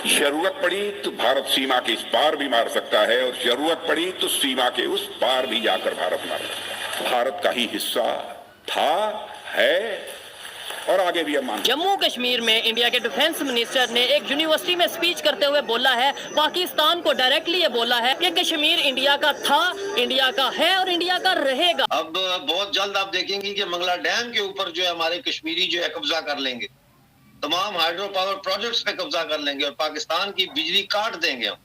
जरूरत पड़ी तो भारत सीमा के इस पार भी मार सकता है और जरूरत पड़ी तो सीमा के उस पार भी जाकर भारत मार सकता है। भारत का ही हिस्सा था, है और आगे भी हम मानते हैं। जम्मू कश्मीर में इंडिया के डिफेंस मिनिस्टर ने एक यूनिवर्सिटी में स्पीच करते हुए बोला है, पाकिस्तान को डायरेक्टली ये बोला है कि कश्मीर इंडिया का था, इंडिया का है और इंडिया का रहेगा। अब बहुत जल्द आप देखेंगे कि मंगला डैम के ऊपर जो है हमारे कश्मीरी जो है कब्जा कर लेंगे, तमाम हाइड्रो पावर प्रोजेक्ट्स पे कब्जा कर लेंगे और पाकिस्तान की बिजली काट देंगे हम।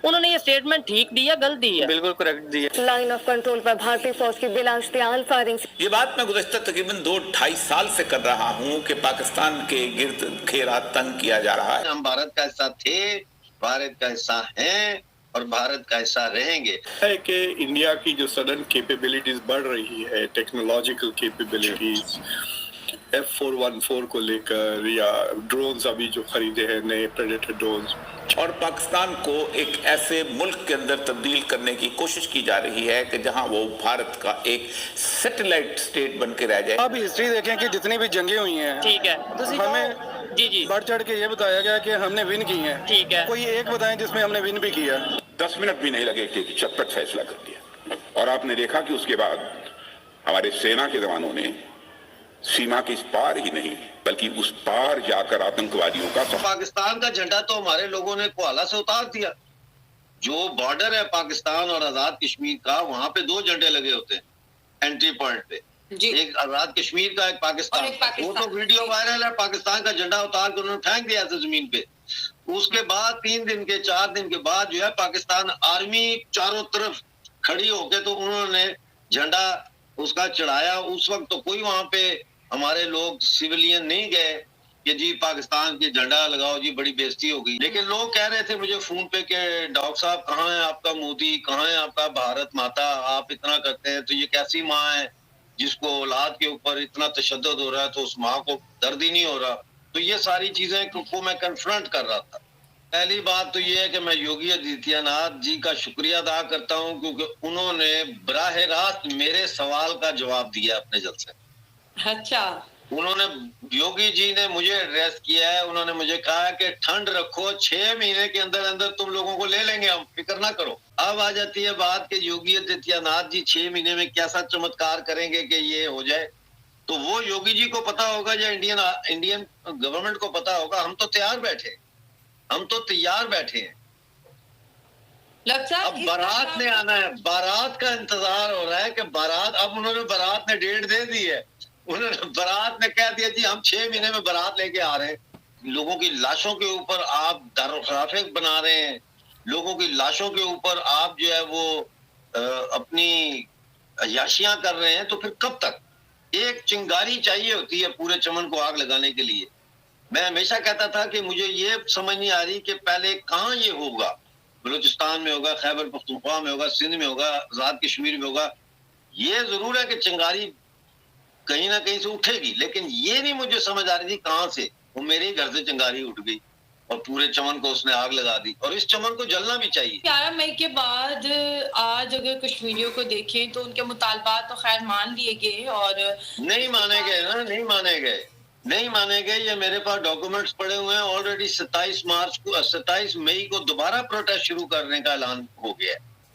उन्होंने ये स्टेटमेंट ठीक दी है, गलत दी है? बिल्कुल करेक्ट दी है। लाइन ऑफ कंट्रोल पर भारतीय फौज की बिलाश्तियाल फायरिंग। ये बात मैं गुज़श्ता तकरीबन 2-2.5 साल से कर रहा हूँ कि पाकिस्तान के गिर्द घेरा तंग किया जा रहा है। हम भारत का हिस्सा थे, भारत का हिस्सा हैं और भारत का हिस्सा रहेंगे। है कि इंडिया की जो सडन कैपेबिलिटीज बढ़ रही है, टेक्नोलॉजिकल कैपेबिलिटीज, F414 को लेकर या ड्रोन्स अभी जो खरीदे हैं नए प्रेडेटर ड्रोन्स, और पाकिस्तान को एक ऐसे मुल्क के अंदर तब्दील करने की कोशिश की जा रही है कि जहां वो भारत का एक सैटेलाइट स्टेट बन के रह जाए। अब हिस्ट्री देखें कि जितनी भी जंगें हुई हैं, ठीक है, हमें जी बढ़ चढ़ के ये बताया गया कि हमने विन की है। ठीक है, कोई एक बताएं जिसमें हमने विन भी किया। 10 मिनट भी नहीं लगे कि चटपट फैसला कर दिया। और आपने देखा कि उसके बाद हमारे सेना के जवानों ने सीमा के इस पार ही नहीं बल्कि उस पार जाकर आतंकवादियों का पाकिस्तान का झंडा तो हमारे लोगों ने कोहाला से उतार दिया। जो बॉर्डर है पाकिस्तान और आजाद कश्मीर का, वहां पे 2 झंडे लगे होते हैं एंट्री पॉइंट पे, एक आजाद कश्मीर का, एक पाकिस्तान। वो तो वीडियो वायरल है, पाकिस्तान का झंडा उतार कर उन्होंने फेंक दिया था जमीन पे। उसके बाद 3 दिन के 4 दिन के बाद जो है पाकिस्तान आर्मी चारों तरफ खड़ी होके तो उन्होंने झंडा उसका चढ़ाया। उस वक्त तो कोई वहां पे हमारे लोग सिविलियन नहीं गए कि जी पाकिस्तान के झंडा लगाओ जी, बड़ी बेइज्जती हो गई। लेकिन लोग कह रहे थे मुझे फोन पे कि डॉक्टर साहब कहाँ है आपका मोदी, कहाँ है आपका भारत माता, आप इतना करते हैं तो ये कैसी माँ है जिसको औलाद के ऊपर इतना तशद्दुद हो रहा है तो उस माँ को दर्द ही नहीं हो रहा। तो ये सारी चीजें को मैं कन्फ्रंट कर रहा था। पहली बात तो ये है कि मैं योगी आदित्यनाथ जी का शुक्रिया अदा करता हूँ क्योंकि उन्होंने बराह रास्त मेरे सवाल का जवाब दिया अपने जलसे। अच्छा, उन्होंने, योगी जी ने मुझे एड्रेस किया है, उन्होंने मुझे कहा है कि ठंड रखो, 6 महीने के अंदर अंदर तुम लोगों को ले लेंगे हम, फिक्र ना करो। अब आ जाती है बात कि योगी आदित्यनाथ जी 6 महीने में कैसा चमत्कार करेंगे कि ये हो जाए। तो वो योगी जी को पता होगा या इंडियन गवर्नमेंट को पता होगा। हम तो तैयार बैठे, हम तो तैयार बैठे हैं। अब बारात ने आना है, बारात का इंतजार हो रहा है कि बारात, अब उन्होंने बारात ने डेट दे दी है। उन्होंने बारात ने कह दिया जी हम 6 महीने में बारात लेके आ रहे हैं। लोगों की लाशों के ऊपर आप दारुल बना रहे हैं, लोगों की लाशों के ऊपर आप जो है वो अपनी अय्याशियां कर रहे हैं। तो फिर कब तक? एक चिंगारी चाहिए होती है पूरे चमन को आग लगाने के लिए। मैं हमेशा कहता था कि मुझे ये समझ नहीं आ रही कि पहले कहाँ ये होगा, बलूचिस्तान में होगा, खैबर पख्तूनख्वा में होगा, सिंध में होगा, आजाद कश्मीर में होगा। ये जरूर है कि चिंगारी कहीं ना कहीं से उठेगी, लेकिन ये नहीं मुझे समझ आ रही थी कहां से। वो मेरे ही घर से चिंगारी उठ गई और पूरे चमन को उसने आग लगा दी और इस चमन को जलना भी चाहिए। 11 मई के बाद आज अगर कश्मीरियों को देखें तो उनके मुतालबात तो खैर मान लिए गए और नहीं माने गए ना, नहीं माने गए, नहीं माने गए। ये मेरे पास डॉक्यूमेंट्स पड़े हुए हैं। ऑलरेडी 27 मई को दोबारा प्रोटेस्ट शुरू करने का ऐलान हो गया है।